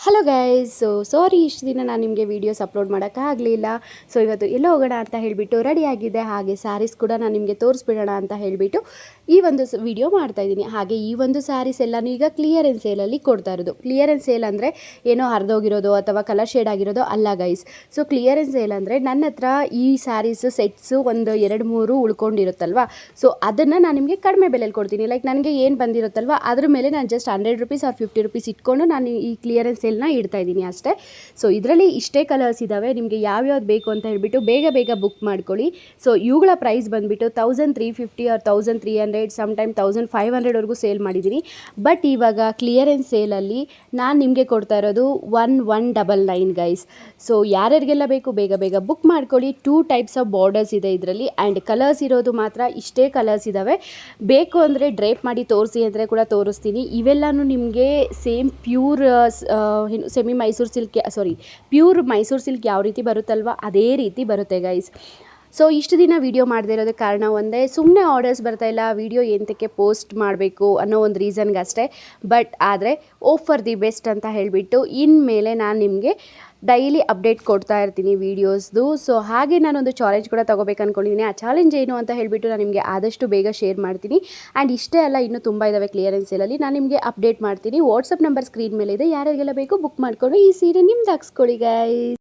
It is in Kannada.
Hello guys. ಸಾರಿ ಇಷ್ಟು ದಿನ ನಾನು ನಿಮಗೆ ವೀಡಿಯೋಸ್ ಅಪ್ಲೋಡ್ ಮಾಡೋಕ್ಕಾಗಲಿಲ್ಲ. ಇವತ್ತು ಎಲ್ಲೋ ಹೋಗೋಣ ಅಂತ ಹೇಳಿಬಿಟ್ಟು ರೆಡಿಯಾಗಿದ್ದೆ. ಹಾಗೆ ಸ್ಯಾರೀಸ್ ಕೂಡ ನಾನು ನಿಮಗೆ ತೋರಿಸ್ಬಿಡೋಣ ಅಂತ ಹೇಳಿಬಿಟ್ಟು ಈ ಒಂದು ವಿಡಿಯೋ ಮಾಡ್ತಾಯಿದ್ದೀನಿ. ಹಾಗೆ ಈ ಒಂದು ಸ್ಯಾರೀಸ್ ಎಲ್ಲನೂ ಈಗ ಕ್ಲಿಯರೆನ್ಸ್ ಸೇಲಲ್ಲಿ ಕೊಡ್ತಾ ಇರೋದು. ಕ್ಲಿಯರೆನ್ಸ್ ಸೇಲ್ ಅಂದರೆ ಏನೋ ಹರಿದೋಗಿರೋದು ಅಥವಾ ಕಲರ್ ಶೇಡ್ ಆಗಿರೋದು ಅಲ್ಲ ಗೈಸ್. ಕ್ಲಿಯರೆನ್ಸ್ ಸೇಲ್ ಅಂದರೆ ನನ್ನ ಹತ್ರ ಈ ಸ್ಯಾರೀಸ್ ಸೆಟ್ಸು ಒಂದು 2-3 ಉಳ್ಕೊಂಡಿರುತ್ತಲ್ವ. ಅದನ್ನು ನಾನು ನಿಮಗೆ ಕಡಿಮೆ ಬೆಲೆಯಲ್ಲಿ ಕೊಡ್ತೀನಿ. ಲೈಕ್ ನನಗೆ ಏನು ಬಂದಿರುತ್ತಲ್ವ ಅದ್ರ ಮೇಲೆ ನಾನು ಜಸ್ಟ್ 100 ರೂಪೀಸ್ ಆರ್ 50 ರೂಪೀಸ್ ಇಟ್ಕೊಂಡು ನಾನು ಈ ಕ್ಲಿಯರೆನ್ಸ್ ಸೇಲ್ನ ಇಡ್ತಾ ಇದ್ದೀನಿ ಅಷ್ಟೇ. ಇದರಲ್ಲಿ ಇಷ್ಟೇ ಕಲರ್ಸ್ ಇದ್ದಾವೆ. ನಿಮಗೆ ಯಾವ್ಯಾವ್ದು ಬೇಕು ಅಂತ ಹೇಳಿಬಿಟ್ಟು ಬೇಗ ಬುಕ್ ಮಾಡ್ಕೊಳ್ಳಿ. ಇವುಗಳ ಪ್ರೈಸ್ ಬಂದುಬಿಟ್ಟು 1350 ಆರ್ 1300, ಸಮ್ ಟೈಮ್ 1500ವರೆಗೂ ಸೇಲ್ ಮಾಡಿದ್ದೀನಿ. ಬಟ್ ಇವಾಗ ಕ್ಲಿಯರೆನ್ಸ್ ಸೇಲಲ್ಲಿ ನಾನು ನಿಮಗೆ ಕೊಡ್ತಾ ಇರೋದು 1199 ಗೈಸ್. ಯಾರ್ಯಾರಿಗೆಲ್ಲ ಬೇಕು ಬೇಗ ಬುಕ್ ಮಾಡ್ಕೊಳ್ಳಿ. 2 ಟೈಪ್ಸ್ ಆಫ್ ಬಾರ್ಡರ್ಸ್ ಇದೆ ಇದರಲ್ಲಿ ಆ್ಯಂಡ್ ಕಲರ್ಸ್ ಇರೋದು ಮಾತ್ರ ಇಷ್ಟೇ ಕಲರ್ಸ್ ಇದ್ದಾವೆ. ಬೇಕು ಅಂದರೆ ಡ್ರೇಪ್ ಮಾಡಿ ತೋರಿಸಿ ಅಂದರೆ ಕೂಡ ತೋರಿಸ್ತೀನಿ. ಇವೆಲ್ಲನೂ ನಿಮಗೆ same pure semi Mysuru silk pure Mysuru silk ಯಾವ ರೀತಿ ಬರುತ್ತಲ್ವ ಅದೇ ರೀತಿ ಬರುತ್ತೆ ಗೈಸ್. ಇಷ್ಟು ದಿನ ವೀಡಿಯೋ ಮಾಡದೇ ಇರೋದಕ್ಕೆ ಕಾರಣ ಒಂದೇ, ಸುಮ್ಮನೆ ಆರ್ಡರ್ಸ್ ಬರ್ತಾಯಿಲ್ಲ, ವೀಡಿಯೋ ಎಂತಕ್ಕೆ ಪೋಸ್ಟ್ ಮಾಡಬೇಕು ಅನ್ನೋ ಒಂದು ರೀಸನ್ಗೆ ಅಷ್ಟೇ. ಬಟ್ ಆದರೆ ಆಫರ್ ದಿ ಬೆಸ್ಟ್ ಅಂತ ಹೇಳಿಬಿಟ್ಟು ಇನ್ಮೇಲೆ ನಾನು ನಿಮಗೆ ಡೈಲಿ ಅಪ್ಡೇಟ್ ಕೊಡ್ತಾ ಇರ್ತೀನಿ ವೀಡಿಯೋಸ್ದು. ಹಾಗೆ ನಾನೊಂದು ಚಾಲೆಂಜ್ ಕೂಡ ತೊಗೋಬೇಕು ಅಂದ್ಕೊಂಡಿದ್ದೀನಿ. ಆ ಚಾಲೆಂಜ್ ಏನು ಅಂತ ಹೇಳಿಬಿಟ್ಟು ನಾನು ನಿಮಗೆ ಆದಷ್ಟು ಬೇಗ ಶೇರ್ ಮಾಡ್ತೀನಿ. ಆ್ಯಂಡ್ ಇಷ್ಟೇ ಅಲ್ಲ, ಇನ್ನೂ ತುಂಬ ಇದ್ದಾವೆ ಕ್ಲಿಯರೆನ್ಸ್ ಸೇಲಲ್ಲಿ, ನಾನು ನಿಮಗೆ ಅಪ್ಡೇಟ್ ಮಾಡ್ತೀನಿ. ವಾಟ್ಸಪ್ ನಂಬರ್ ಸ್ಕ್ರೀನ್ ಮೇಲೆ ಇದೆ. ಯಾರಿಗೆಲ್ಲ ಬೇಕು ಬುಕ್ ಮಾಡಿಕೊಂಡು ಈ ಸೀರೆ ನಿಮ್ದು ಹಾಕ್ಸ್ಕೊಳ್ಳಿ ಗೈಸ್.